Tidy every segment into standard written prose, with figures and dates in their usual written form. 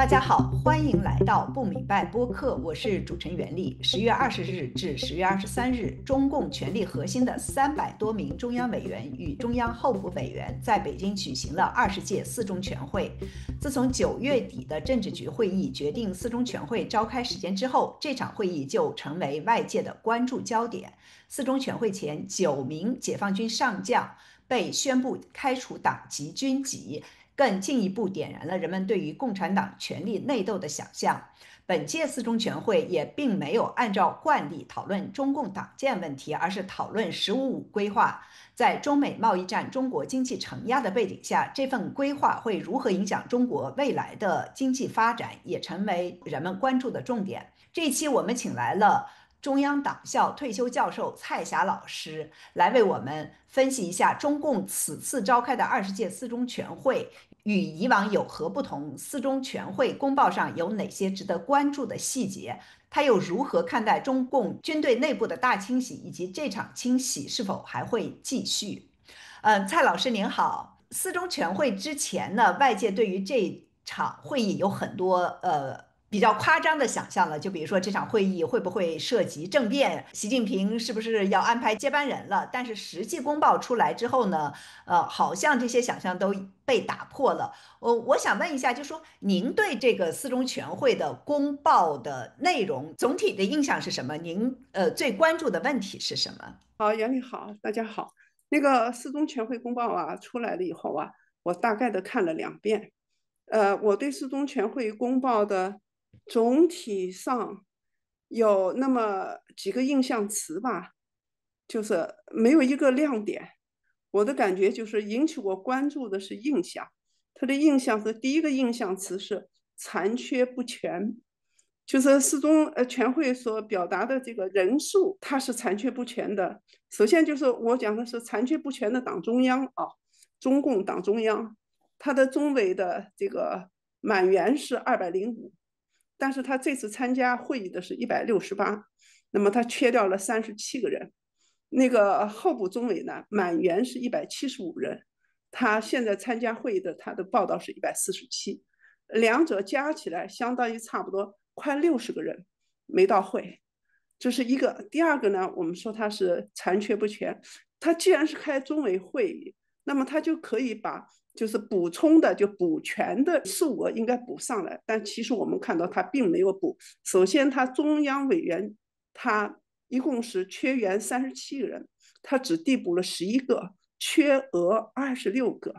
大家好，欢迎来到不明白播客，我是主持人袁丽。10月20日至10月23日，中共权力核心的300多名中央委员与中央候补委员在北京举行了20届四中全会。自从9月底的政治局会议决定四中全会召开时间之后，这场会议就成为外界的关注焦点。四中全会前，9名解放军上将被宣布开除党籍军籍，更进一步点燃了人们对于共产党权力内斗的想象。本届四中全会也并没有按照惯例讨论中共党建问题，而是讨论“十五五”规划。在中美贸易战、中国经济承压的背景下，这份规划会如何影响中国未来的经济发展，也成为人们关注的重点。这一期我们请来了中央党校退休教授蔡霞老师来为我们分析一下中共此次召开的20届四中全会与以往有何不同，四中全会公报上有哪些值得关注的细节，他又如何看待中共军队内部的大清洗，以及这场清洗是否还会继续？蔡老师您好。四中全会之前呢，外界对于这场会议有很多比较夸张的想象了，就比如说这场会议会不会涉及政变，习近平是不是要安排接班人了？但是实际公报出来之后呢，好像这些想象都被打破了。我想问一下，就说您对这个四中全会的公报的内容总体的印象是什么？您最关注的问题是什么？好，袁丽好，大家好。那个四中全会公报出来了以后我大概的看了2遍。我对四中全会公报的总体上有那么几个印象词吧，就是没有一个亮点。我的感觉就是引起我关注的是印象，它的印象是第一个印象词是残缺不全。就是四中全会所表达的这个人数，它是残缺不全的。首先就是我讲的是残缺不全的党中央中共党中央，它的中委的这个满员是205，但是他这次参加会议的是168，那么他缺掉了37个人。那个候补中委呢，满员是175人，他现在参加会议的他的报道是147，两者加起来相当于差不多快60个人没到会，这是一个。第二个呢，我们说他是残缺不全，他既然是开中委会议，那么他就可以把就是补充的就补全的数额应该补上来，但其实我们看到他并没有补。首先，他中央委员他一共是缺员37个人，他只递补了11个，缺额26个。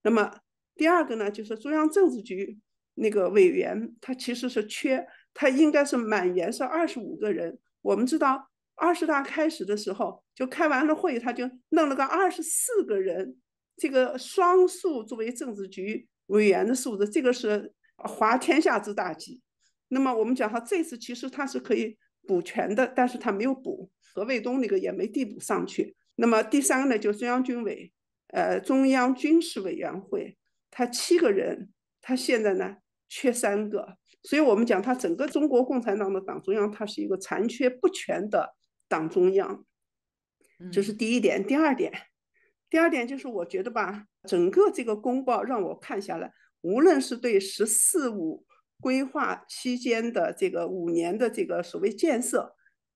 那么第二个呢，就是中央政治局那个委员，他其实是缺，他应该是满员是25个人。我们知道20大开始的时候，就开完了会，他就弄了个24个人，这个双数作为政治局委员的数字，这个是滑天下之大稽。那么我们讲他这次其实他是可以补全的，但是他没有补，何卫东那个也没递补上去。那么第三个呢，就中央军委，中央军事委员会，他7个人，他现在呢缺3个，所以我们讲他整个中国共产党的党中央，它是一个残缺不全的党中央，这是第一点。第二点就是我觉得整个这个公报让我看下来，无论是对“14·5”规划期间的这个5年的这个所谓建设，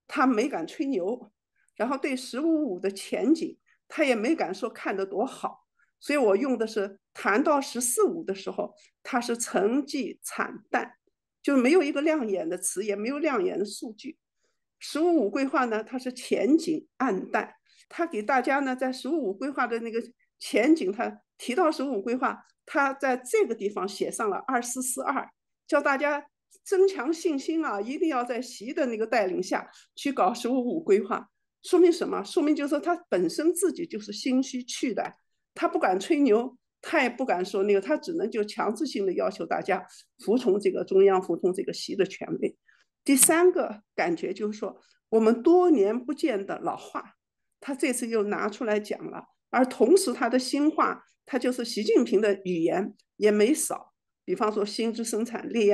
他没敢吹牛，然后对“15·5”的前景，他也没敢说看得多好。所以我用的是谈到“14·5”的时候，它是成绩惨淡，就没有一个亮眼的词，也没有亮眼的数据。“15·5”规划呢，它是前景暗淡，他给大家呢在“15·5”规划的那个前景，他提到“15·5”规划，他在这个地方写上了2442，叫大家增强信心一定要在习的那个带领下去搞“15·5”规划。说明什么？说明就是说他本身自己就是心虚去的，他不敢吹牛，他也不敢说那个，他只能就强制性的要求大家服从这个中央，服从这个习的权威。第三个感觉就是说，我们多年不见的老话，他这次又拿出来讲了，而同时他的新话，他就是习近平的语言也没少，比方说新质生产力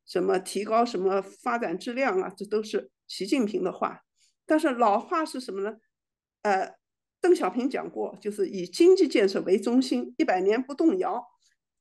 什么提高什么发展质量这都是习近平的话。但是老话是什么呢？邓小平讲过，就是以经济建设为中心，100年不动摇。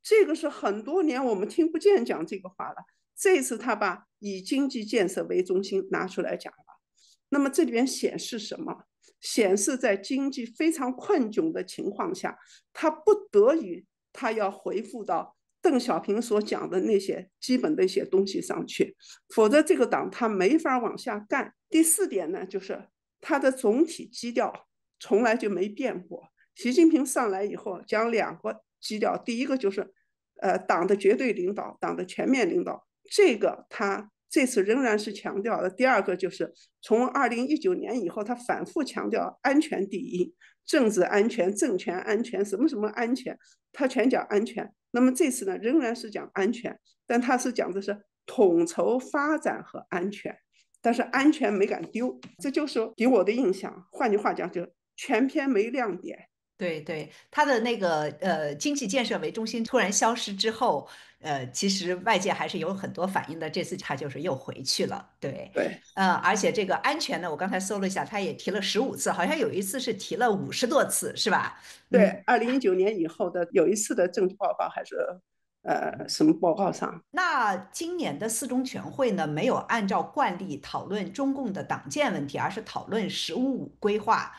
这个是很多年我们听不见讲这个话了。这次他把以经济建设为中心拿出来讲了。那么这里边显示什么？显示在经济非常困窘的情况下，他不得已他要回复到邓小平所讲的那些基本的一些东西上去，否则这个党他没法往下干。第四点呢，就是他的总体基调从来就没变过。习近平上来以后讲两个基调，第一个就是党的绝对领导，党的全面领导，这个他这次仍然是强调的。第二个就是从2019年以后，他反复强调安全第一，政治安全、政权安全，什么什么安全，他全讲安全。那么这次呢，仍然是讲安全，但他是讲的是统筹发展和安全，但是安全没敢丢，这就是给我的印象。换句话讲，就全篇没亮点。对对，他的那个经济建设为中心突然消失之后，其实外界还是有很多反应的。这次他就是又回去了，对，对而且这个安全呢，我刚才搜了一下，他也提了15次，好像有一次是提了50多次，是吧？对，嗯，2019年以后的有一次的政治报告还是什么报告上。那今年的四中全会呢，没有按照惯例讨论中共的党建问题，而是讨论“15+5”规划。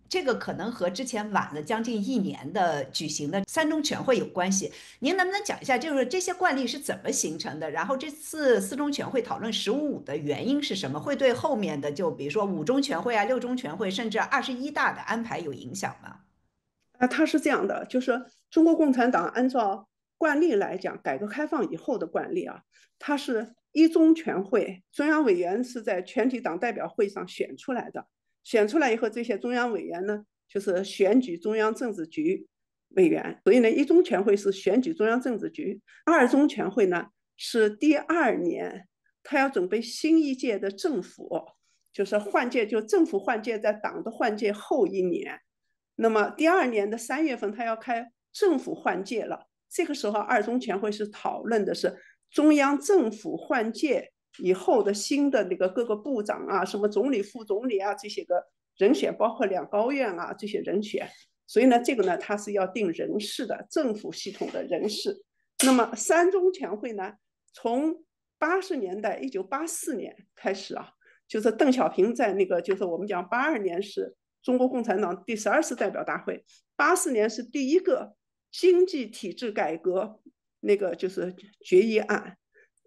这个可能和之前晚了将近1年的举行的三中全会有关系。您能不能讲一下，就是这些惯例是怎么形成的？然后这次四中全会讨论“15+5”的原因是什么？会对后面的就比如说5中全会啊、6中全会，甚至21大的安排有影响吗？它是这样的，就是中国共产党按照惯例来讲，改革开放以后的惯例啊，它是一中全会，中央委员是在全体党代表会上选出来的，选出来以后，这些中央委员呢，就是选举中央政治局委员，所以呢，一中全会是选举中央政治局，二中全会呢是第二年，他要准备新一届的政府，就是换届，就政府换届在党的换届后一年。那么第二年的3月份，他要开政府换届了。这个时候，二中全会是讨论的是中央政府换届以后的新的那个各个部长啊，什么总理、副总理啊这些个人选，包括两高院啊这些人选。所以呢，这个呢，它是要定人事的，政府系统的人事。那么三中全会呢，从80年代1984年开始啊，就是邓小平在那个，就是我们讲82年是中国共产党第12次代表大会，84年是第一个经济体制改革那个就是决议案。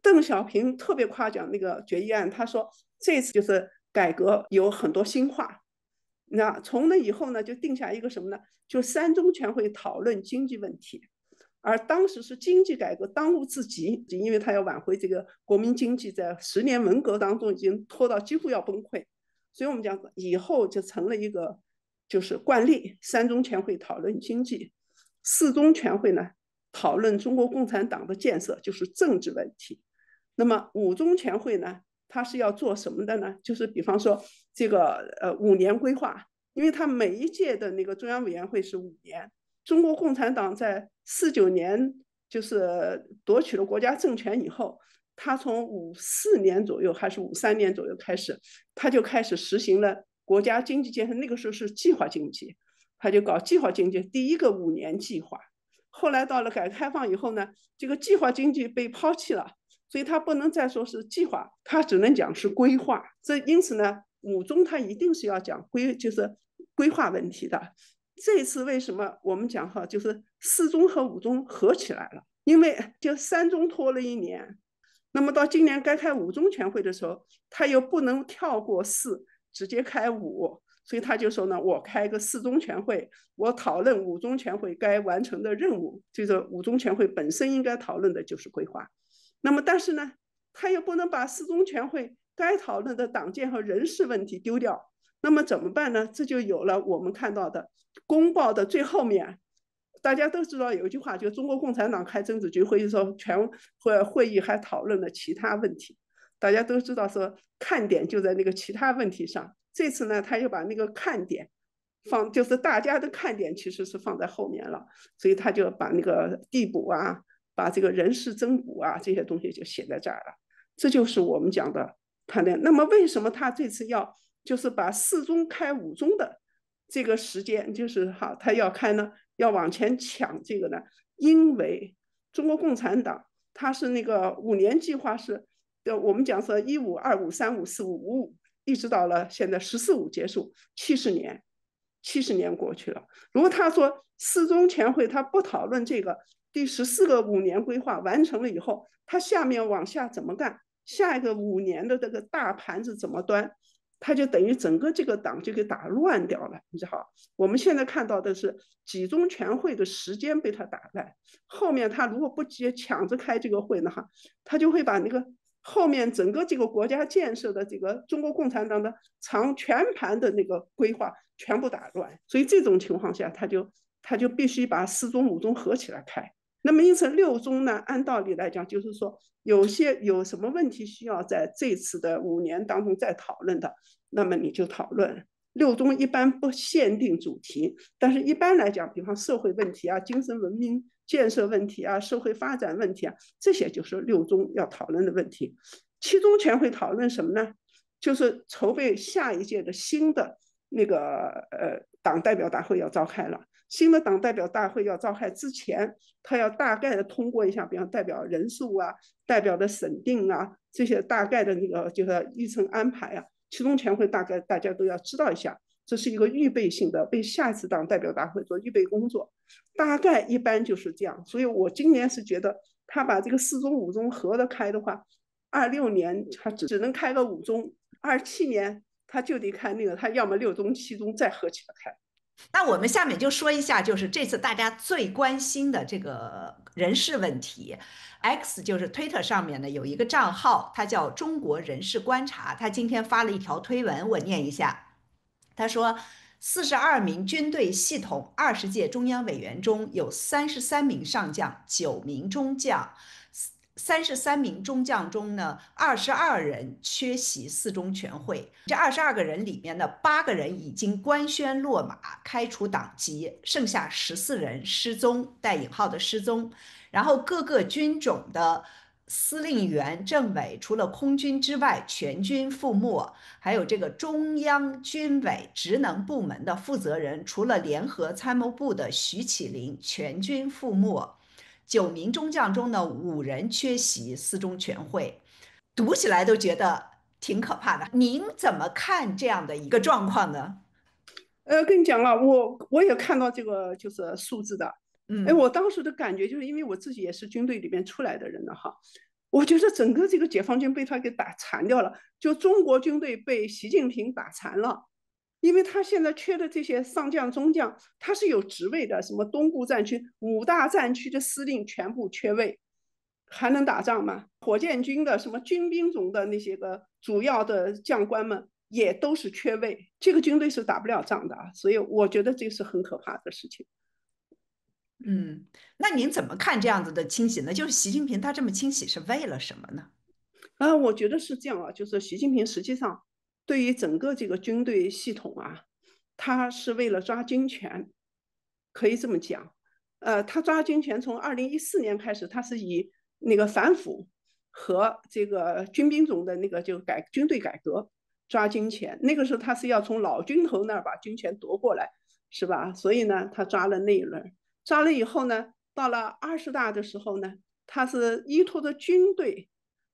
邓小平特别夸奖那个决议案，他说这次就是改革有很多新话。那从那以后呢，就定下一个什么呢？就三中全会讨论经济问题，而当时是经济改革当务之急，因为他要挽回这个国民经济在10年文革当中已经拖到几乎要崩溃。所以我们讲以后就成了一个就是惯例，三中全会讨论经济，四中全会呢讨论中国共产党的建设，就是政治问题。那么五中全会呢，它是要做什么的呢？就是比方说这个5年规划，因为它每一届的那个中央委员会是5年，中国共产党在49年就是夺取了国家政权以后，他从54年左右还是53年左右开始，他就开始实行了国家经济建设。那个时候是计划经济，他就搞计划经济，第一个5年计划。后来到了改革开放以后呢，这个计划经济被抛弃了，所以他不能再说是计划，他只能讲是规划。这因此呢，五中他一定是要讲就是规划问题的。这次为什么我们讲哈，就是四中和五中合起来了？因为就三中拖了1年，那么到今年该开五中全会的时候，他又不能跳过4，直接开5，所以他就说呢，我开个四中全会，我讨论五中全会该完成的任务。就是五中全会本身应该讨论的就是规划。那么但是呢，他又不能把四中全会该讨论的党建和人事问题丢掉。那么怎么办呢？这就有了我们看到的公报的最后面，大家都知道有一句话，就中国共产党开政治局会议的时候，全会议还讨论了其他问题。大家都知道说看点就在那个其他问题上。这次呢，他又把那个看点就是大家的看点其实是放在后面了，所以他就把那个递补啊，把这个人事增补啊这些东西就写在这儿了。这就是我们讲的看点。那么为什么他这次要就是把四中开五中的这个时间，就是好，他要开呢，要往前抢这个呢？因为中国共产党它是那个5年计划是，我们讲说15、25、35、45、55，一直到了现在14、5结束，70年。70年过去了，如果他说四中全会他不讨论这个第14个5年规划完成了以后，他下面往下怎么干？下一个5年的这个大盘子怎么端？他就等于整个这个党就给打乱掉了，你知道？我们现在看到的是几中全会的时间被他打乱，后面他如果不接抢着开这个会呢，他就会把那个后面整个这个国家建设的这个中国共产党的全盘的那个规划全部打乱，所以这种情况下，他就必须把4中5中合起来开。那么因此6中呢，按道理来讲，就是说有什么问题需要在这次的5年当中再讨论的，那么你就讨论。6中一般不限定主题，但是一般来讲，比方社会问题啊、精神文明建设问题啊、社会发展问题啊，这些就是6中要讨论的问题。7中全会讨论什么呢？就是筹备下一届的新的那个党代表大会要召开了。新的党代表大会要召开之前，他要大概的通过一下，比方代表人数啊、代表的审定啊，这些大概的那个就是议程安排啊。7中全会大概大家都要知道一下，这是一个预备性的，为下一次党代表大会做预备工作。大概一般就是这样，所以我今年是觉得他把这个4中5中合着开的话，26年他只能开个5中，27年他就得看那个，他要么6中7中再合起来开。那我们下面就说一下，就是这次大家最关心的这个人事问题。X 就是 Twitter 上面呢有一个账号，它叫中国人事观察，他今天发了一条推文，我念一下。他说，42名军队系统20届中央委员中有33名上将，9名中将。33名中将中呢，22人缺席4中全会。这22个人里面呢，8个人已经官宣落马，开除党籍，剩下14人失踪（带引号的失踪）。然后各个军种的司令员、政委，除了空军之外，全军覆没。还有这个中央军委职能部门的负责人，除了联合参谋部的徐启林，全军覆没。9名中将中呢，5人缺席4中全会，读起来都觉得挺可怕的。您怎么看这样的一个状况呢？跟你讲了，我也看到这个就是数字的。我当时的感觉就是因为我自己也是军队里面出来的人了哈，我觉得整个这个解放军被他给打残掉了，就中国军队被习近平打残了。因为他现在缺的这些上将、中将，他是有职位的，什么东部战区、5大战区的司令全部缺位，还能打仗吗？火箭军的什么军兵种的那些个主要的将官们也都是缺位，这个军队是打不了仗的，所以我觉得这是很可怕的事情。那您怎么看这样子的清洗呢？就是习近平他这么清洗是为了什么呢？我觉得是这样啊，就是习近平实际上对于整个这个军队系统啊，他是为了抓军权，可以这么讲。他抓军权从2014年开始，他是以那个反腐和这个军兵种的那个就军队改革抓军权。那个时候他是要从老军头那儿把军权夺过来，是吧？所以呢，他抓了那一轮，抓了以后呢，到了20大的时候呢，他是依托着军队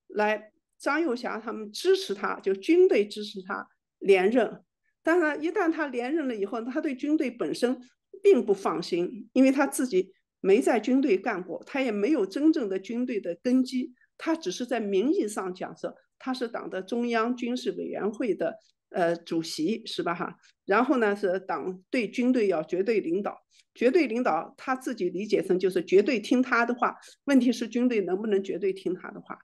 来。张又侠他们支持他，就军队支持他连任。当然，一旦他连任了以后，他对军队本身并不放心，因为他自己没在军队干过，他也没有真正的军队的根基，他只是在名义上讲说他是党的中央军事委员会的主席，是吧哈？然后呢是党对军队要绝对领导，绝对领导他自己理解成就是绝对听他的话，问题是军队能不能绝对听他的话？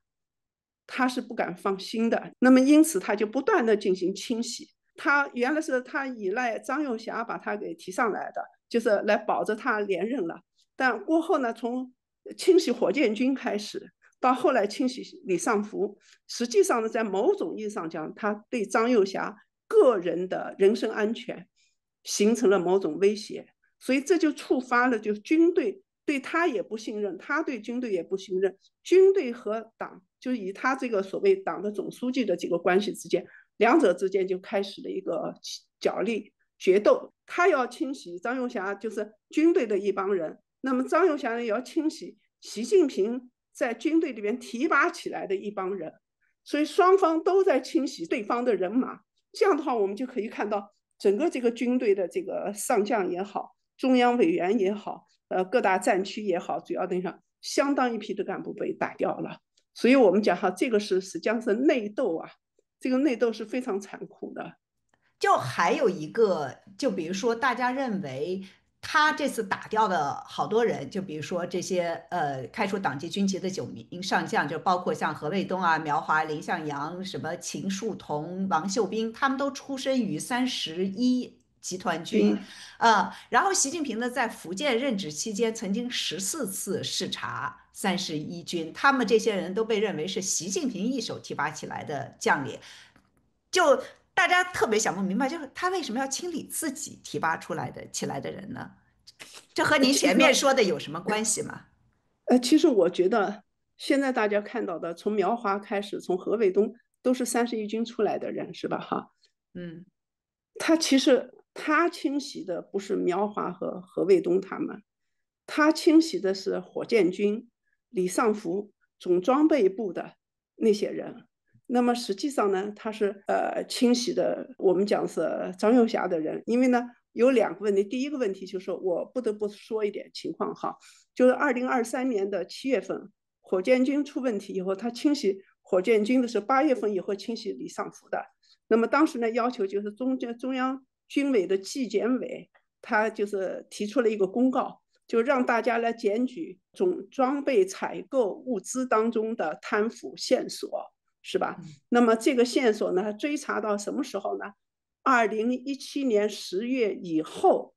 他是不敢放心的，那么因此他就不断的进行清洗。他原来是他依赖张又侠把他给提上来的，就是来保着他连任了。但过后呢，从清洗火箭军开始，到后来清洗李尚福，实际上呢，在某种意义上讲，他对张又侠个人的人身安全形成了某种威胁，所以这就触发了就军队对他也不信任，他对军队也不信任，军队和党就以他这个所谓党的总书记的这个关系之间，两者之间就开始了一个角力决斗。他要清洗张又侠，就是军队的一帮人，那么张又侠呢，也要清洗习近平在军队里边提拔起来的一帮人，所以双方都在清洗对方的人马。这样的话，我们就可以看到整个这个军队的这个上将也好，中央委员也好，各大战区也好，主要等上相当一批的干部被打掉了。所以我们讲哈，这个是实际上是内斗啊，这个内斗是非常残酷的。就还有一个，就比如说，大家认为他这次打掉的好多人，就比如说这些开除党籍军籍的9名上将，就包括像何卫东啊、苗华、林向阳、什么秦树同、王秀斌，他们都出身于31集团军，然后习近平呢，在福建任职期间，曾经14次视察31军，他们这些人都被认为是习近平一手提拔起来的将领。就大家特别想不明白，就是他为什么要清理自己提拔出来的起来的人呢？这和您其实前面说的有什么关系吗？其实我觉得现在大家看到的，从苗华开始，从何卫东都是31军出来的人，是吧？哈，嗯他其实他清洗的不是苗华和何卫东他们，他清洗的是火箭军、李尚福、总装备部的那些人。那么实际上呢，他是清洗的，我们讲是张又侠的人，因为呢有2个问题。第一个问题就是我不得不说一点情况哈，就是2023年的7月份，火箭军出问题以后，他清洗火箭军的是8月份以后清洗李尚福的。那么当时呢，要求就是中央军委的纪检委，他就是提出了一个公告，就让大家来检举总装备采购物资当中的贪腐线索，是吧？那么这个线索呢，追查到什么时候呢？2017年10月以后，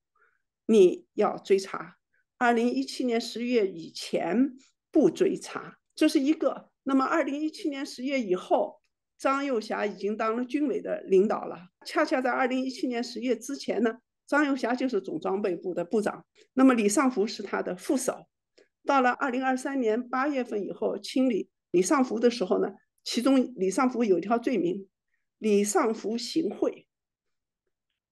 你要追查；2017年10月以前不追查，这是一个。那么2017年10月以后，张又侠已经当了军委的领导了。恰恰在2017年10月之前呢，张又侠就是总装备部的部长，那么李尚福是他的副手。到了2023年8月份以后，清理李尚福的时候呢，其中李尚福有一条罪名，李尚福行贿。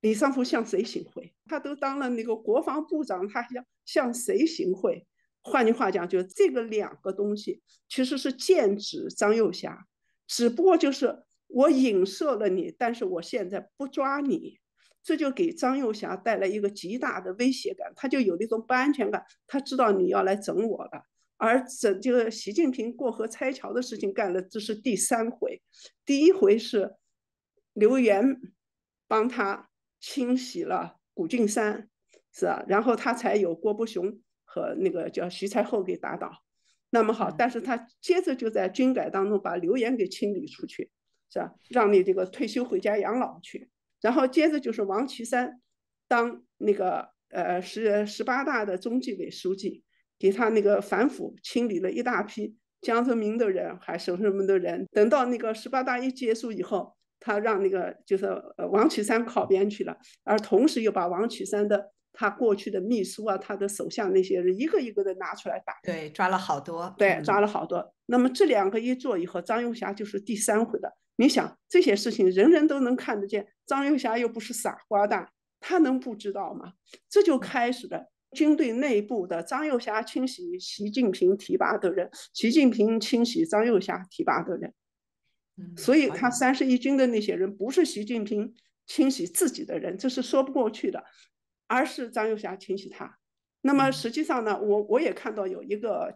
李尚福向谁行贿？他都当了那个国防部长，他向谁行贿？换句话讲，就这个2个东西其实是剑指张又侠，只不过就是我影射了你，但是我现在不抓你，这就给张又侠带来一个极大的威胁感，他就有那种不安全感，他知道你要来整我了。而这个习近平过河拆桥的事情干了，这是第3回。第1回是刘源帮他清洗了古俊山，是吧？然后他才有郭伯雄和那个叫徐才厚给打倒。那么好，但是他接着就在军改当中把刘源给清理出去，是吧？让你这个退休回家养老去。然后接着就是王岐山当那个18大的中纪委书记，给他那个反腐清理了一大批江泽民的人，还什么的人。等到那个18大一结束以后，他让那个就是王岐山靠边去了，而同时又把王岐山的他过去的秘书啊，他的手下那些人一个一个的拿出来打。对，抓了好多。对，抓了好多。那么这2个一做以后，张又侠就是第3回了。你想这些事情人人都能看得见，张又侠又不是傻瓜蛋，他能不知道吗？这就开始了军队内部的张又侠清洗习近平提拔的人，习近平清洗张又侠提拔的人。所以他31军的那些人不是习近平清洗自己的人，这是说不过去的，而是张又侠清洗他。那么实际上呢，我也看到有一个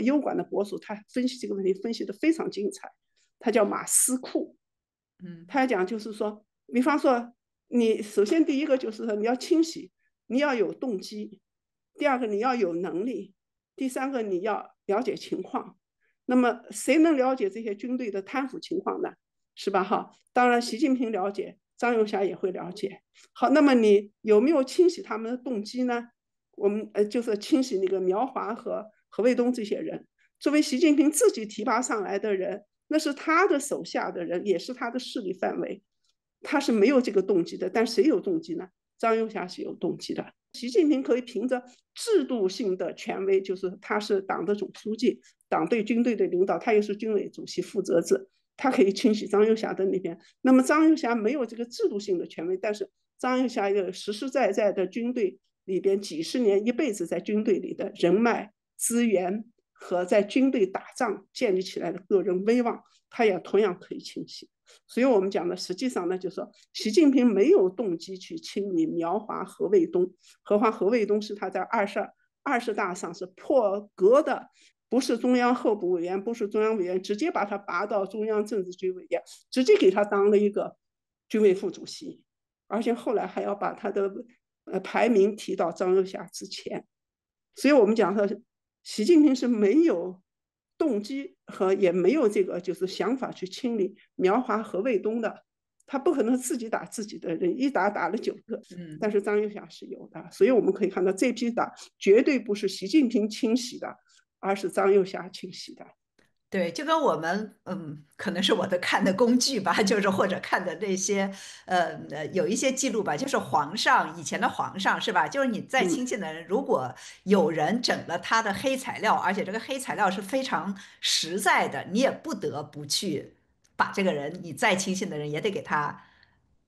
优管的博主，他分析这个问题分析的非常精彩，他叫马思库。他讲就是说，比方说你首先第一个就是说你要清洗，你要有动机；第2个你要有能力；第3个你要了解情况。那么谁能了解这些军队的贪腐情况呢？是吧？哈，当然习近平了解，张又侠也会了解。好，那么你有没有清洗他们的动机呢？我们就是清洗那个苗华和何卫东这些人，作为习近平自己提拔上来的人，那是他的手下的人，也是他的势力范围，他是没有这个动机的。但谁有动机呢？张又侠是有动机的。习近平可以凭着制度性的权威，就是他是党的总书记，党对军队的领导，他又是军委主席负责制，他可以清洗张又侠的那边。那么张又侠没有这个制度性的权威，但是张又侠有实实在在的军队里边几十年一辈子在军队里的人脉资源和在军队打仗建立起来的个人威望，他也同样可以清洗。所以我们讲的实际上呢，就是说习近平没有动机去清理苗华和卫东，何况何卫东是他在二十大上是破格的，不是中央候补委员，不是中央委员，直接把他拔到中央政治局委员，直接给他当了一个军委副主席，而且后来还要把他的排名提到张又侠之前。所以我们讲说，习近平是没有动机和也没有这个就是想法去清理苗华和卫东的，他不可能自己打自己的人，一打了9个，但是张又侠是有的，所以我们可以看到这批打绝对不是习近平清洗的，而是张又侠清洗的。对，就跟我们，可能是我的看的工具吧，就是或者看的那些，有一些记录吧，就是皇上以前的皇上是吧？就是你再亲近的人，如果有人整了他的黑材料，而且这个黑材料是非常实在的，你也不得不去把这个人你再亲近的人也得给他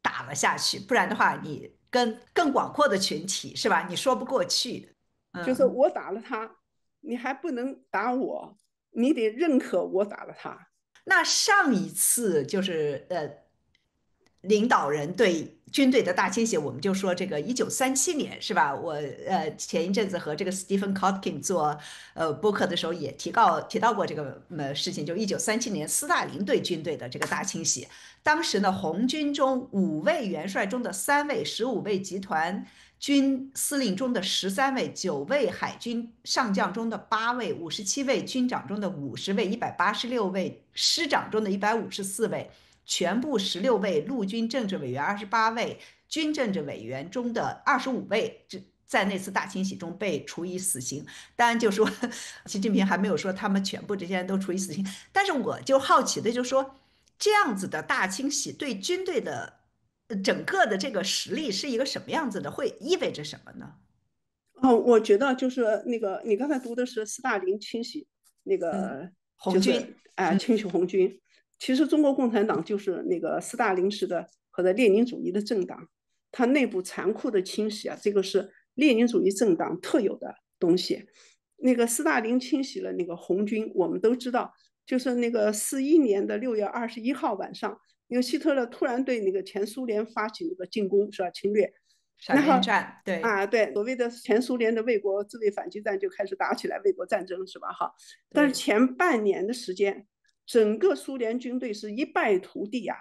打了下去，不然的话，你跟更广阔的群体是吧？你说不过去，嗯。就是我打了他，你还不能打我，你得认可我打了他。那上一次就是领导人对军队的大清洗，我们就说这个1937年是吧？我前一阵子和这个 Stephen Kotkin 做播客的时候也提到过这个事情，就1937年斯大林对军队的这个大清洗。当时呢，红军中5位元帅中的3位，15位集团军司令中的13位，9位海军上将中的8位，57位军长中的50位，186位师长中的154位，全部16位陆军政治委员28位，军政治委员中的25位，在那次大清洗中被处以死刑。当然，就说习近平还没有说他们全部这些人都处以死刑，但是我就好奇的就说，这样子的大清洗对军队的整个的这个实力是一个什么样子的？会意味着什么呢？哦，我觉得就是那个你刚才读的是斯大林清洗那嗯，个，就是红军，嗯，清洗红军。其实中国共产党就是那个斯大林式的或者列宁主义的政党，它内部残酷的清洗啊，这个是列宁主义政党特有的东西。那个斯大林清洗了那个红军，我们都知道，就是那个41年的6月21号晚上，那个希特勒突然对那个前苏联发起那个进攻，是吧？侵略。傻那好边站，对对，所谓的前苏联的卫国自卫反击战就开始打起来，卫国战争是吧？哈，但是对，前半年的时间，整个苏联军队是一败涂地啊，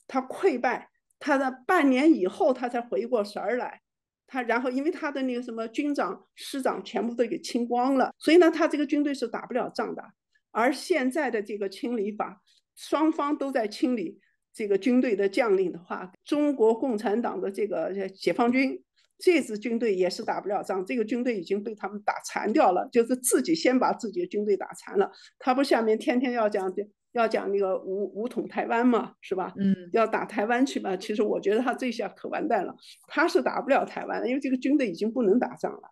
他溃败，他的半年以后他才回过神儿来。他然后因为他的那个什么军长、师长全部都给清光了，所以呢，他这个军队是打不了仗的。而现在的这个清理法，双方都在清理这个军队的将领的话，中国共产党的这个解放军这支军队也是打不了仗，这个军队已经被他们打残掉了，就是自己先把自己的军队打残了。他不下面天天要讲那个武统台湾嘛，是吧？嗯。要打台湾去嘛？其实我觉得他这下可完蛋了，他是打不了台湾的，因为这个军队已经不能打仗了。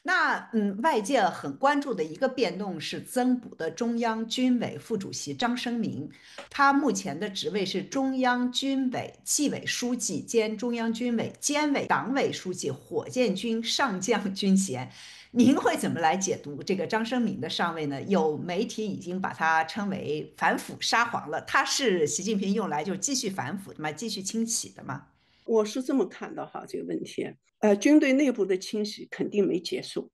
那外界很关注的一个变动是增补的中央军委副主席张生明，他目前的职位是中央军委纪委书记兼中央军委监委党委书记，火箭军上将军衔。您会怎么来解读这个张生明的上位呢？有媒体已经把他称为反腐沙皇了，他是习近平用来就继续反腐的吗？继续清洗的吗？我是这么看的哈，这个问题，军队内部的清洗肯定没结束，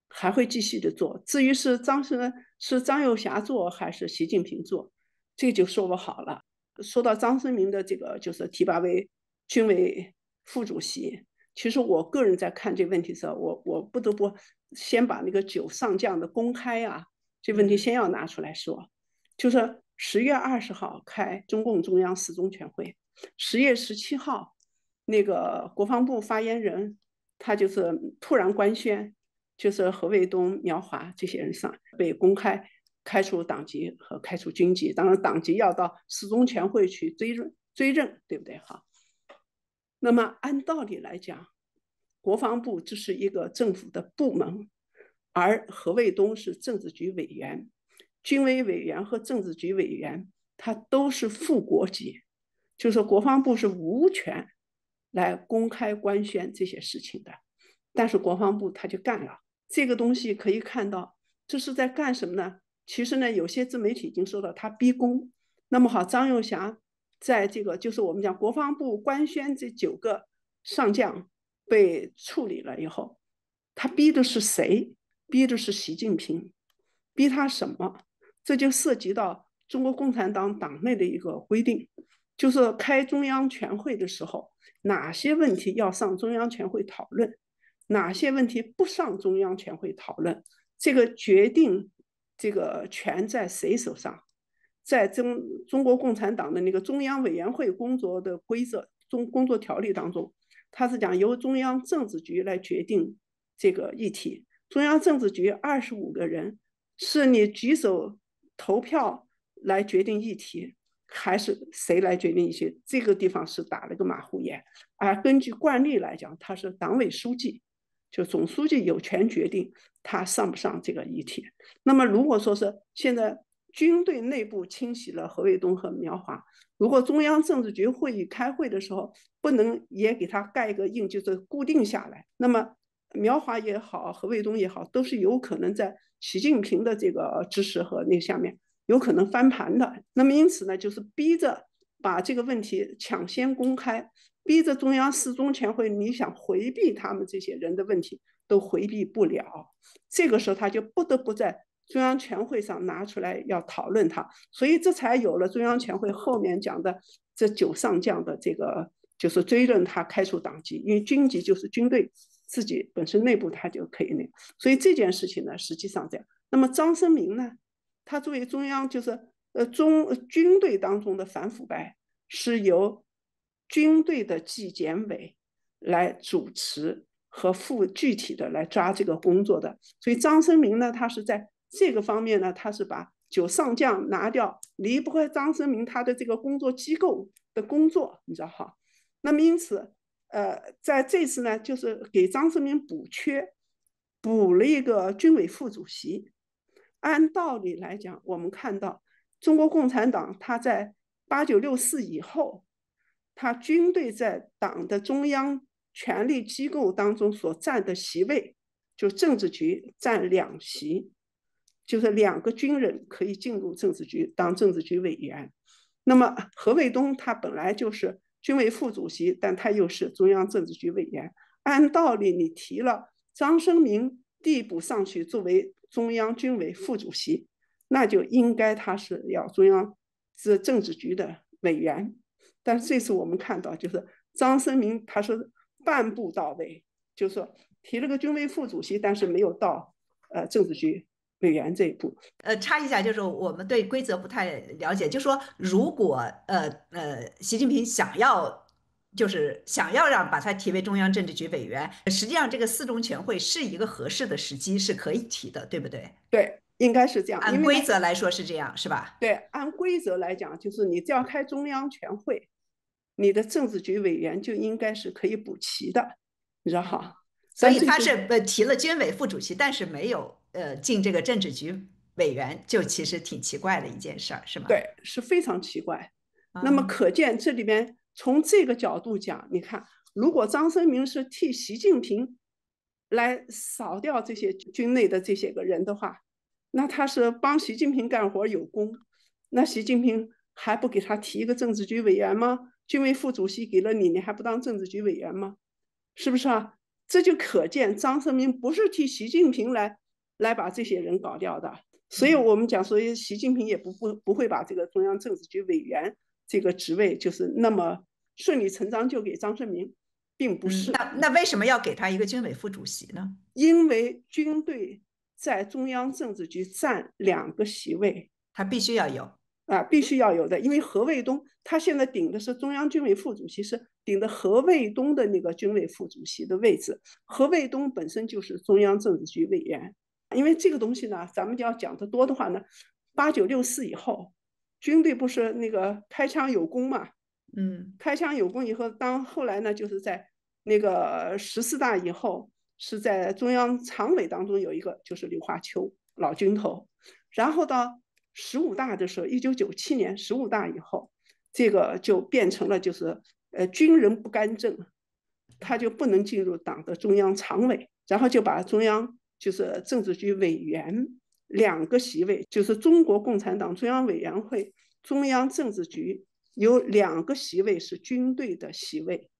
还会继续的做。至于是张又侠做还是习近平做，这个就说不好了。说到张生明的这个就是提拔为军委副主席，其实我个人在看这个问题的时候，我不得不先把那个9上将的公开啊，这问题嗯。先要拿出来说。就是10月20号开中共中央四中全会，10月17号那个国防部发言人他就是突然官宣，就是何卫东、苗华这些人上被公开开除党籍和开除军籍，当然党籍要到四中全会去追认，对不对？哈，那么按道理来讲，国防部这是一个政府的部门，而何卫东是政治局委员，军委委员和政治局委员他都是副国级，就是国防部是无权来公开官宣这些事情的。但是国防部他就干了。这个东西可以看到，这是在干什么呢？其实呢，有些自媒体已经说了，他逼宫。那么好，张又侠在这个就是我们讲国防部官宣这9个上将被处理了以后，他逼的是谁？逼的是习近平。逼他什么？这就涉及到中国共产党党内的一个规定，就是开中央全会的时候，哪些问题要上中央全会讨论，哪些问题不上中央全会讨论，这个决定这个权在谁手上？在中国共产党的那个中央委员会工作的规则工作条例当中，它是讲由中央政治局来决定这个议题。中央政治局25个人，是你举手投票来决定议题，还是谁来决定议题？这个地方是打了个马虎眼。而根据惯例来讲，他是党委书记，就总书记有权决定他上不上这个议题。那么如果说是现在军队内部清洗了何卫东和苗华，如果中央政治局会议开会的时候不能也给他盖个印，就是固定下来，那么苗华也好，何卫东也好，都是有可能在习近平的这个支持和那下面有可能翻盘的。那么因此呢，就是逼着把这个问题抢先公开，逼着中央四中全会，你想回避他们这些人的问题都回避不了。这个时候他就不得不在中央全会上拿出来要讨论它，所以这才有了中央全会后面讲的这9上将的这个就是追认他开除党籍，因为军籍就是军队自己本身内部他就可以那，所以这件事情呢实际上这样。那么张生明呢，他作为中央就是军队当中的反腐败，是由军队的纪检委来主持和具体的来抓这个工作的。所以张生明呢，他是在这个方面呢，他是把9上将拿掉，离不开张生明他的这个工作机构的工作，你知道哈。那么因此，在这次呢，就是给张生明补缺，补了一个军委副主席。按道理来讲，我们看到中国共产党他在8964以后，他军队在党的中央权力机构当中所占的席位，就政治局占2席，就是2个军人可以进入政治局当政治局委员。那么何卫东他本来就是军委副主席，但他又是中央政治局委员。按道理你提了张生明递补上去作为中央军委副主席，那就应该他是要中央政治局的委员。但是这次我们看到，就是张生明他是半步到位，就是说提了个军委副主席，但是没有到政治局委员这一步。插一下，就是我们对规则不太了解，就说如果习近平想要让把他提为中央政治局委员，实际上这个4中全会是一个合适的时机，是可以提的，对不对？对，应该是这样。按规则来说是这样，是吧？对，按规则来讲，就是你只要开中央全会，你的政治局委员就应该是可以补齐的，你知道哈？所以他是提了军委副主席，但是没有进这个政治局委员，就其实挺奇怪的一件事儿，是吗？对，是非常奇怪。那么可见这里边从这个角度讲，你看，如果张生明是替习近平来扫掉这些军内的这些个人的话，那他是帮习近平干活有功，那习近平还不给他提一个政治局委员吗？军委副主席给了你，你还不当政治局委员吗？是不是啊？这就可见张生明不是替习近平来把这些人搞掉的。所以我们讲说，习近平也不会把这个中央政治局委员这个职位就是那么顺理成章就给张生明，并不是。那为什么要给他一个军委副主席呢？因为军队在中央政治局占2个席位，他必须要有啊，必须要有的。因为何卫东他现在顶的是中央军委副主席，是顶的何卫东的那个军委副主席的位置。何卫东本身就是中央政治局委员。因为这个东西呢，咱们就要讲得多的话呢，8964以后，军队不是那个开枪有功嘛？开枪有功以后，后来呢，就是在那个14大以后，是在中央常委当中有一个就是刘华秋老军头，然后到15大的时候，1997年15大以后，这个就变成了就是军人不干政，他就不能进入党的中央常委，然后就把中央就是政治局委员2个席位，就是中国共产党中央委员会、中央政治局有2个席位是军队的席位，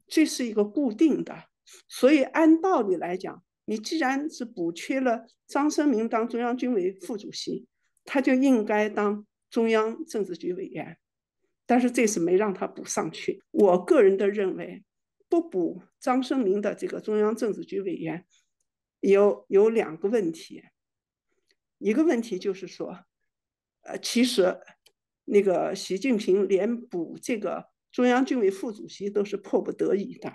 这是一个固定的。所以按道理来讲，你既然是补缺了张生明当中央军委副主席，他就应该当中央政治局委员。但是这次没让他补上去。我个人的认为，不补张生明的这个中央政治局委员有2个问题。一个问题就是说，其实那个习近平连补这个中央军委副主席都是迫不得已的，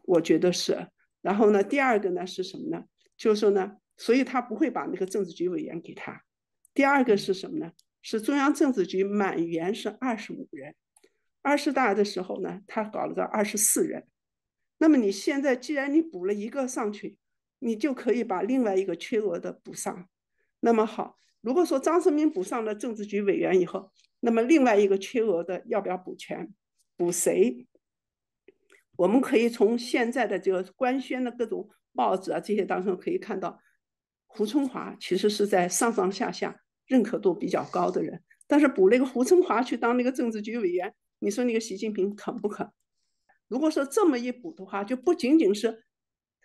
我觉得是。然后呢，第二个呢是什么呢？就是说呢，所以他不会把那个政治局委员给他。第二个是什么呢？是中央政治局满员是25人，20大的时候呢，他搞了个24人。那么你现在既然你补了一个上去，你就可以把另外一个缺额的补上。那么好，如果说张生明补上了政治局委员以后，那么另外一个缺额的要不要补全？补谁？我们可以从现在的这个官宣的各种报纸啊这些当中可以看到，胡春华其实是在上上下下认可度比较高的人，但是补了一个胡春华去当那个政治局委员，你说那个习近平肯不肯？如果说这么一补的话，就不仅仅是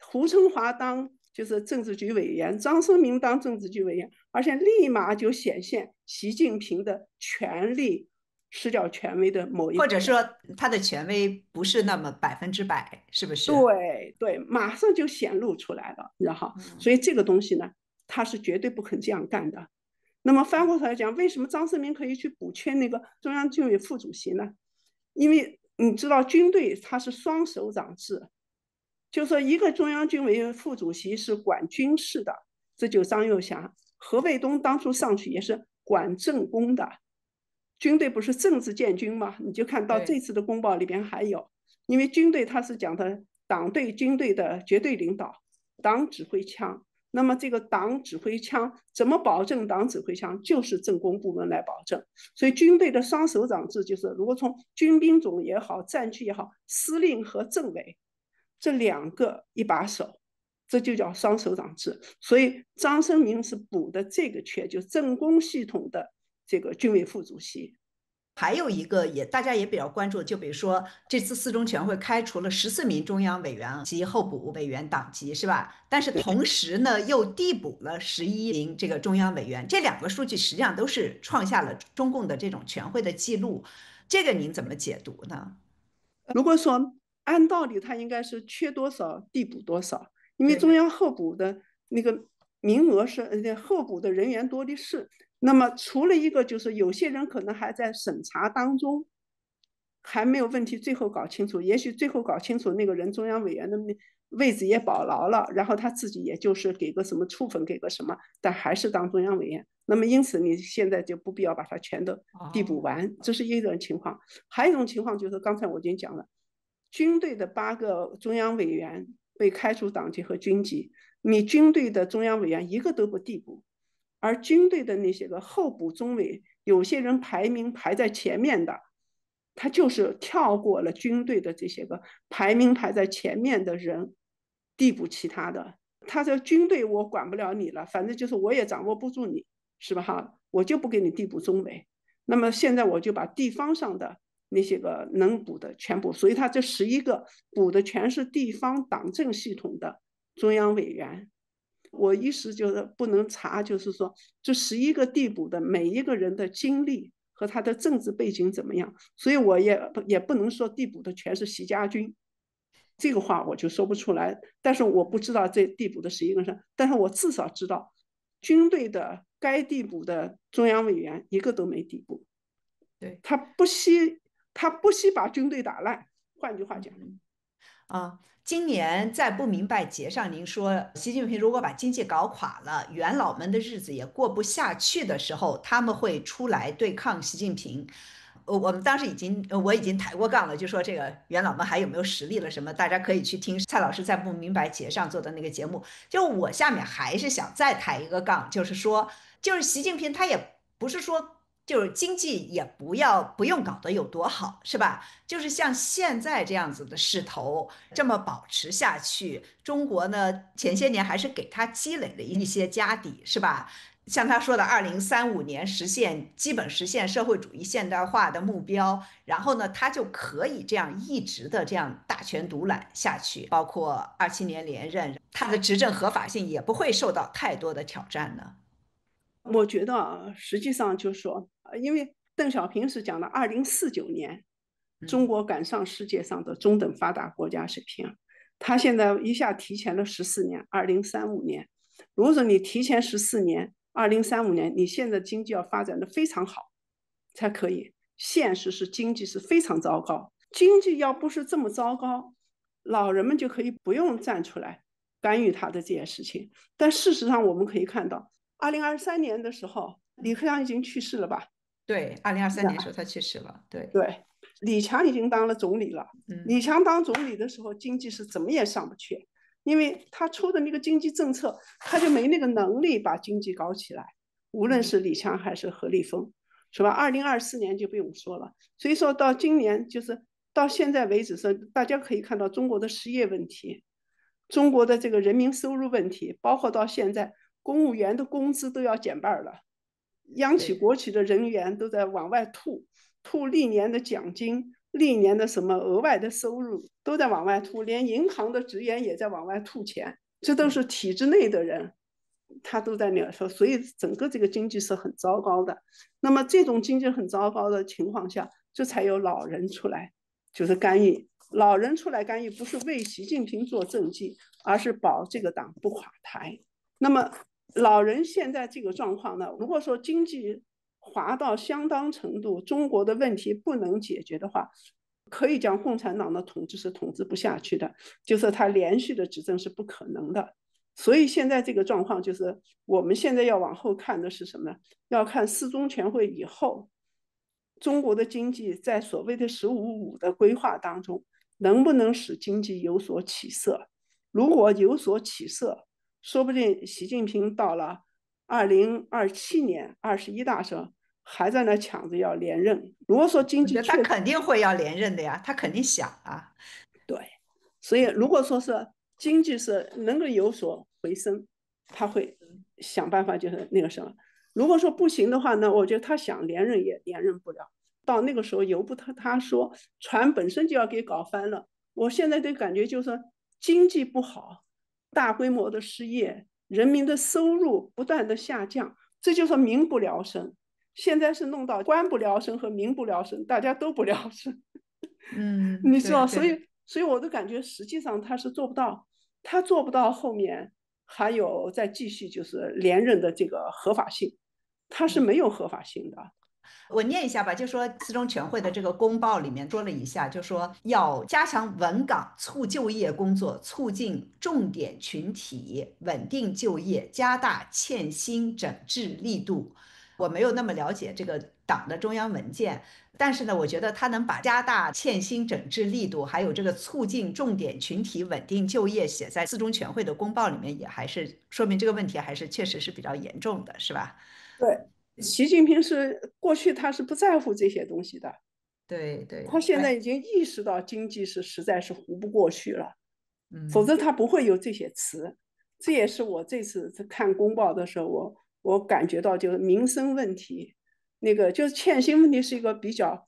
胡春华当就是政治局委员，张生明当政治局委员，而且立马就显现习近平的权力失掉权威的某一或者说他的权威不是那么100%，是不是？对对，马上就显露出来了，然后，所以这个东西呢，他是绝对不肯这样干的。那么翻过头来讲，为什么张世民可以去补缺那个中央军委副主席呢？因为你知道军队它是双首长制，就说一个中央军委副主席是管军事的，这就张又侠。何卫东当初上去也是管政工的，军队不是政治建军吗？你就看到这次的公报里边还有，因为军队它是讲的党对军队的绝对领导，党指挥枪。那么这个党指挥枪怎么保证党指挥枪？就是政工部门来保证。所以军队的双首长制就是，如果从军兵种也好，战区也好，司令和政委这2个一把手，这就叫双首长制。所以张生明是补的这个缺，就政工系统的这个军委副主席。还有一个大家也比较关注，就比如说这次四中全会开除了14名中央委员及候补委员党籍，是吧？但是同时呢，又递补了11名这个中央委员，这2个数据实际上都是创下了中共的这种全会的记录，这个您怎么解读呢？如果说按道理，他应该是缺多少递补多少，因为对，中央候补的那个名额是候补的人员多的是。那么除了一个就是有些人可能还在审查当中，还没有问题，最后搞清楚，也许最后搞清楚那个人中央委员的位置也保牢了，然后他自己也就是给个什么处分，给个什么，但还是当中央委员。那么因此你现在就不必要把它全都递补完，这是一种情况。还有一种情况就是刚才我已经讲了，军队的8个中央委员被开除党籍和军籍，你军队的中央委员一个都不递补，而军队的那些个候补中委，有些人排名排在前面的，他就是跳过了军队的这些个排名排在前面的人，递补其他的。他说军队我管不了你了，反正就是我也掌握不住你，是吧哈？我就不给你递补中委。那么现在我就把地方上的那些个能补的全补，所以他这11个补的全是地方党政系统的中央委员。我一时就是不能查，就是说这11个递补的每一个人的经历和他的政治背景怎么样，所以我也不能说递补的全是习家军，这个话我就说不出来。但是我不知道这递补的11个人，但是我至少知道军队的该递补的中央委员一个都没递补。对，他不惜把军队打烂。换句话讲，今年在不明白节上，您说习近平如果把经济搞垮了，元老们的日子也过不下去的时候，他们会出来对抗习近平。我们当时我已经抬过杠了，就说这个元老们还有没有实力了什么，大家可以去听蔡老师在不明白节上做的那个节目。就我下面还是想再抬一个杠，就是说，就是习近平他也不是说就是经济也不用搞得有多好，是吧？就是像现在这样子的势头这么保持下去，中国呢前些年还是给他积累了一些家底，是吧？像他说的，2035年基本实现社会主义现代化的目标，然后呢，他就可以这样一直的这样大权独揽下去，包括27年连任，他的执政合法性也不会受到太多的挑战呢。我觉得啊，实际上就是说，因为邓小平是讲的2049年，中嗯，国赶上世界上的中等发达国家水平，他现在一下提前了14年，2035年。如果说你提前14年，2035年，你现在经济要发展的非常好，才可以。现实是经济是非常糟糕，经济要不是这么糟糕，老人们就可以不用站出来干预他的这件事情。但事实上，我们可以看到，2023年的时候，李克强已经去世了吧？对，2023年时候他去世了，对，对，李强已经当了总理了。李嗯，强当总理的时候，经济是怎么也上不去，因为他出的那个经济政策，他就没那个能力把经济搞起来。无论是李强还是何立峰，是吧？2024年就不用说了。所以说到今年，就是到现在为止是，大家可以看到中国的失业问题，中国的这个人民收入问题，包括到现在公务员的工资都要减半了，央企对，国企的人员都在往外吐历年的奖金，历年的什么额外的收入都在往外吐，连银行的职员也在往外吐钱，这都是对，体制内的人，他都在那说，所以整个这个经济是很糟糕的。那么这种经济很糟糕的情况下，这才有老人出来，就是干预。老人出来干预，不是为习近平做政绩，而是保这个党不垮台。那么老人现在这个状况呢，如果说经济滑到相当程度，中国的问题不能解决的话，可以讲共产党的统治是统治不下去的，就是他连续的执政是不可能的。所以现在这个状况就是，我们现在要往后看的是什么呢？要看四中全会以后，中国的经济在所谓的“15+5”的规划当中，能不能使经济有所起色？如果有所起色，说不定习近平到了2027年21大时候，还在那抢着要连任。如果说经我觉得他济确肯定会要连任的呀，他肯定想啊，对，所以如果说是经济是能够有所回升，他会想办法就是那个什么。如果说不行的话呢，我觉得他想连任也连任不了。到那个时候，由不他说，船本身就要给搞翻了。我现在的感觉就是经济不好，大规模的失业，人民的收入不断的下降，这就是民不聊生。现在是弄到官不聊生和民不聊生，大家都不聊生。嗯，你知道，所对对，以所以我都感觉实际上他是做不到，他做不到后面还有再继续就是连任的这个合法性，他是嗯。没有合法性的。我念一下吧，就说四中全会的这个公报里面说了一下，就说要加强稳岗促就业工作，促进重点群体稳定就业，加大欠薪整治力度。我没有那么了解这个党的中央文件，但是呢，我觉得他能把加大欠薪整治力度，还有这个促进重点群体稳定就业写在四中全会的公报里面，也还是说明这个问题还是确实是比较严重的，是吧？对，习近平是过去他是不在乎这些东西的，对对，他现在哎，已经意识到经济是实在是糊不过去了，否嗯。则他不会有这些词。这也是我这次看公报的时候，我感觉到就是民生问题，那个就是欠薪问题是一个比较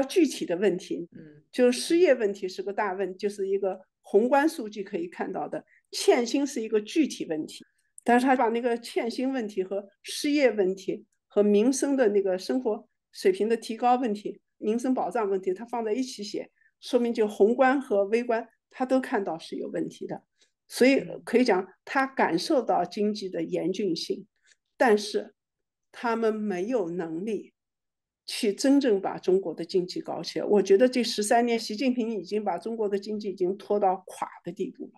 具体的问题，嗯就是失业问题是个大问，就是一个宏观数据可以看到的，欠薪是一个具体问题。但是他把那个欠薪问题和失业问题和民生的那个生活水平的提高问题、民生保障问题，他放在一起写，说明就宏观和微观他都看到是有问题的。所以嗯，可以讲，他感受到经济的严峻性，但是他们没有能力去真正把中国的经济搞起来。我觉得这13年，习近平已经把中国的经济已经拖到垮的地步了。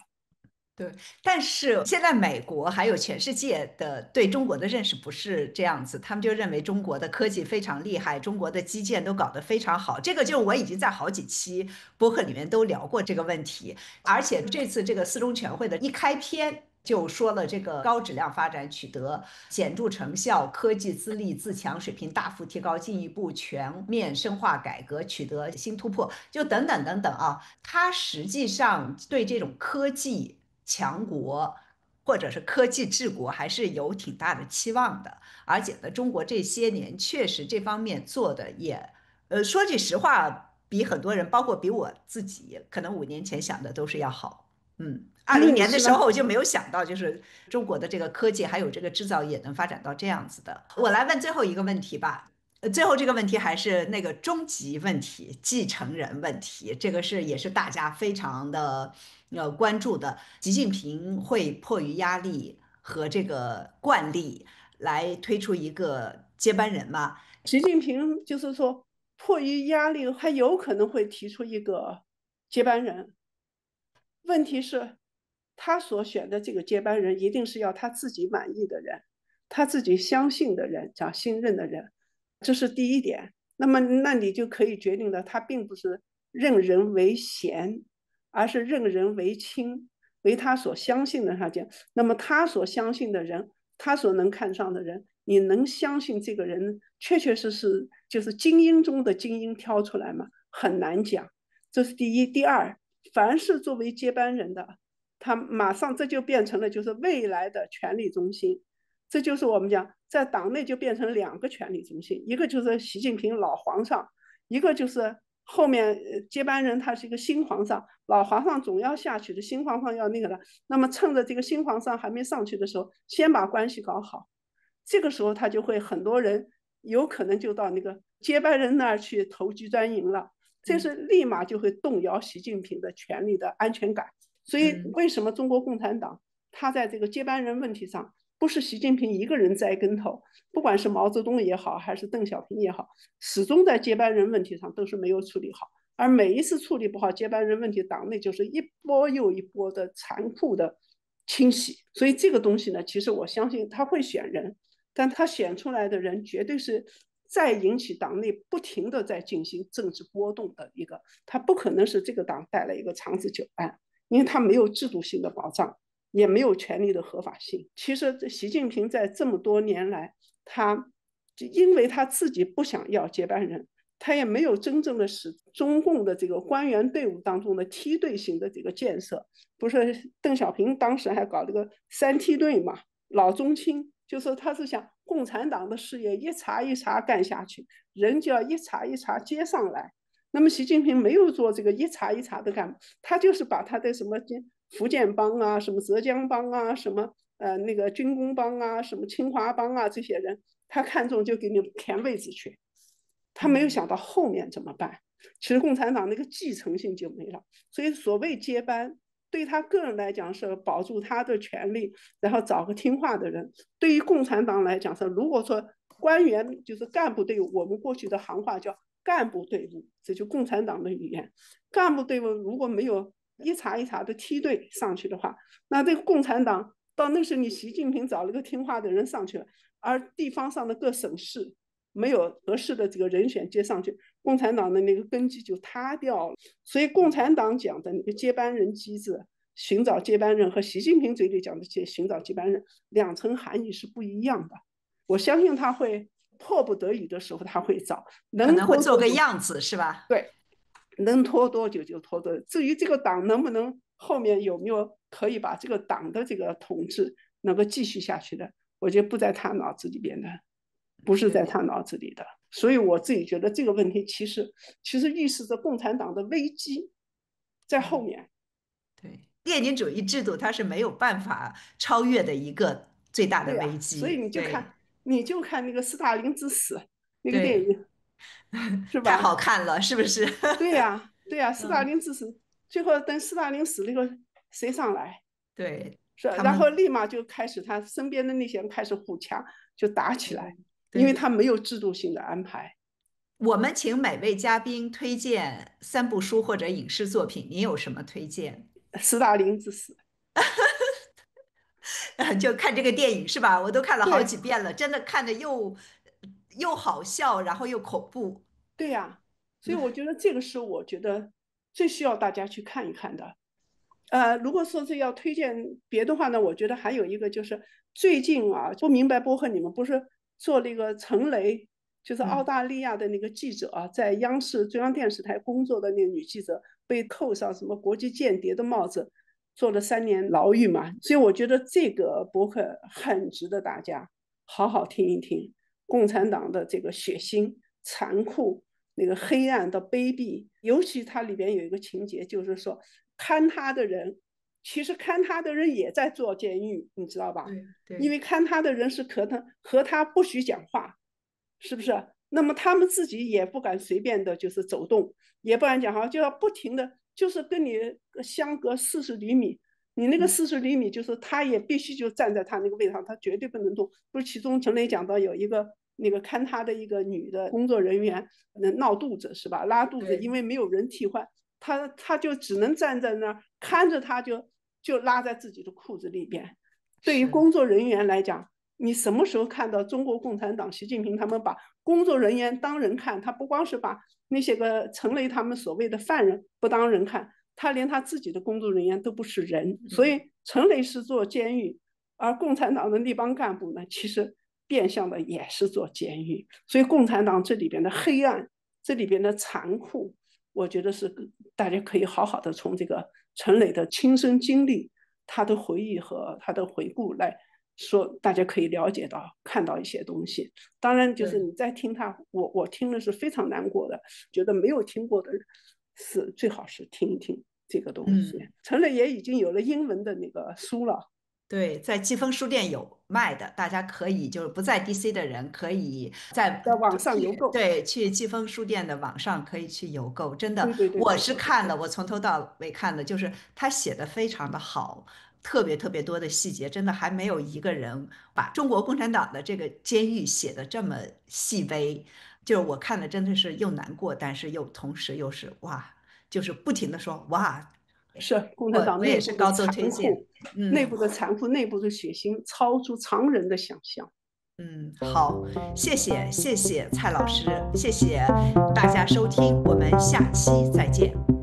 对。但是现在美国还有全世界的对中国的认识不是这样子，他们就认为中国的科技非常厉害，中国的基建都搞得非常好。这个就我已经在好几期播客里面都聊过这个问题，而且这次这个四中全会的一开篇。就说了这个高质量发展取得显著成效，科技资历自强水平大幅提高，进一步全面深化改革，取得新突破，就等等等等啊。它实际上对这种科技强国或者是科技治国还是有挺大的期望的。而且呢，中国这些年确实这方面做的也，说句实话，比很多人，包括比我自己，可能5年前想的都是要好。20年的是吧？时候就没有想到，就是中国的这个科技还有这个制造业能发展到这样子的。我来问最后一个问题吧。最后这个问题还是那个终极问题，继承人问题，这个是也是大家非常的关注的。习近平会迫于压力和这个惯例来推出一个接班人吗？习近平就是说，迫于压力，还有可能会提出一个接班人。问题是，他所选的这个接班人一定是要他自己满意的人，他自己相信的人，讲信任的人，这是第一点。那么，那你就可以决定了，他并不是任人唯贤，而是任人唯亲，为他所相信的他讲。那么，他所相信的人，他所能看上的人，你能相信这个人确确实实就是精英中的精英挑出来吗？很难讲。这是第一。第二，凡是作为接班人的，他马上这就变成了就是未来的权力中心。这就是我们讲在党内就变成两个权力中心，一个就是习近平老皇上，一个就是后面接班人他是一个新皇上，老皇上总要下去的，新皇上要那个了。那么趁着这个新皇上还没上去的时候，先把关系搞好。这个时候他就会很多人有可能就到那个接班人那儿去投机专营了，这是立马就会动摇习近平的权力的安全感。所以为什么中国共产党他在这个接班人问题上，不是习近平一个人栽跟头，不管是毛泽东也好，还是邓小平也好，始终在接班人问题上都是没有处理好。而每一次处理不好接班人问题，党内就是一波又一波的残酷的清洗。所以这个东西呢，其实我相信他会选人，但他选出来的人绝对是在引起党内不停的在进行政治波动的一个，他不可能是这个党带来一个长治久安，因为他没有制度性的保障，也没有权利的合法性。其实习近平在这么多年来，他因为他自己不想要接班人，他也没有真正的使中共的这个官员队伍当中的梯队型的这个建设。不是邓小平当时还搞这个3梯队嘛，老中青，就说他是想共产党的事业一茬一茬干下去，人就要一茬一茬接上来。那么习近平没有做这个一茬一茬的干，他就是把他的什么福建帮啊、什么浙江帮啊、什么那个军工帮啊、什么清华帮啊这些人，他看中就给你填位置去，他没有想到后面怎么办。其实共产党那个继承性就没了，所以所谓接班，对他个人来讲是保住他的权利，然后找个听话的人。对于共产党来讲是，如果说官员就是干部队伍，我们过去的行话叫干部队伍，这就共产党的语言。干部队伍如果没有一茬一茬的梯队上去的话，那这个共产党到那时你习近平找了个听话的人上去了，而地方上的各省市没有合适的这个人选接上去，共产党的那个根基就塌掉了。所以共产党讲的那个接班人机制，寻找接班人和习近平嘴里讲的寻找接班人两层含义是不一样的。我相信他会迫不得已的时候他会找，可能能会做个拖多久样子，是吧？对，能拖多久就拖多久。至于这个党能不能后面有没有可以把这个党的这个统治能够继续下去的，我觉得不在他脑子里边的，不是在他脑子里的。所以我自己觉得这个问题其实预示着共产党的危机在后面。对，列宁主义制度它是没有办法超越的一个最大的对呀、危所以机。对你就看那个斯大林之死那个电对，影是太好吧？看了，是不是？对呀、对呀、斯大嗯，林之死，最后等斯大林死了以后，谁上来？对是，然后他们，立马就开始他身边的那些人开始互掐，就打起来，因为对他没有制度性的安排。我们请每位嘉宾推荐3部书或者影视作品，您有什么推荐？斯大林之死，就看这个电影是吧？我都看了好几对遍了，真的看着又好笑，然后又恐怖。对呀、所以我觉得这个是我觉得最需要大家去看一看的。如果说是要推荐别的话呢，我觉得还有一个就是最近啊，不明白播客你们不是做那个陈雷，就是澳大利亚的那个记者啊，在央视中央电视台工作的那个女记者，被扣上什么国际间谍的帽子，坐了3年牢狱嘛。所以我觉得这个播客很值得大家好好听一听，共产党的这个血腥、残酷、那个黑暗的卑鄙，尤其它里边有一个情节，就是说看他的人，其实看他的人也在坐监狱，你知道吧？因为看他的人是和他不许讲话，是不是？那么他们自己也不敢随便的，就是走动，也不敢讲话，就要不停的，就是跟你相隔40厘米，你那个40厘米，就是他也必须就站在他那个位置上，他绝对不能动。不是其中陈磊讲到有一个那个看他的一个女的工作人员闹肚子是吧？拉肚子，因为没有人替换，他就只能站在那儿看着他就拉在自己的裤子里边。对于工作人员来讲，你什么时候看到中国共产党习近平他们把工作人员当人看？他不光是把那些个陈雷他们所谓的犯人不当人看，他连他自己的工作人员都不是人。所以陈雷是做监狱，而共产党的那帮干部呢，其实变相的也是做监狱。所以共产党这里边的黑暗，这里边的残酷，我觉得是大家可以好好的从这个陈磊的亲身经历、他的回忆和他的回顾来说，大家可以了解到、看到一些东西。当然，就是你在听他，我听的是非常难过的，觉得没有听过的是最好是听一听这个东西。陈磊也已经有了英文的那个书了。对，在季风书店有卖的，大家可以就是不在 DC 的人可以在网上邮购。对，去季风书店的网上可以去邮购。真的，对对对，我是看了，我从头到尾看的，就是他写的非常的好，特别特别多的细节，真的还没有一个人把中国共产党的这个监狱写的这么细微。就是我看的真的是又难过，但是又同时又是哇，就是不停的说哇。是共产党我也内部的是高度推荐。残酷，内部的残酷，内部的血腥，超出常人的想象。好，谢谢蔡老师，谢谢大家收听，我们下期再见。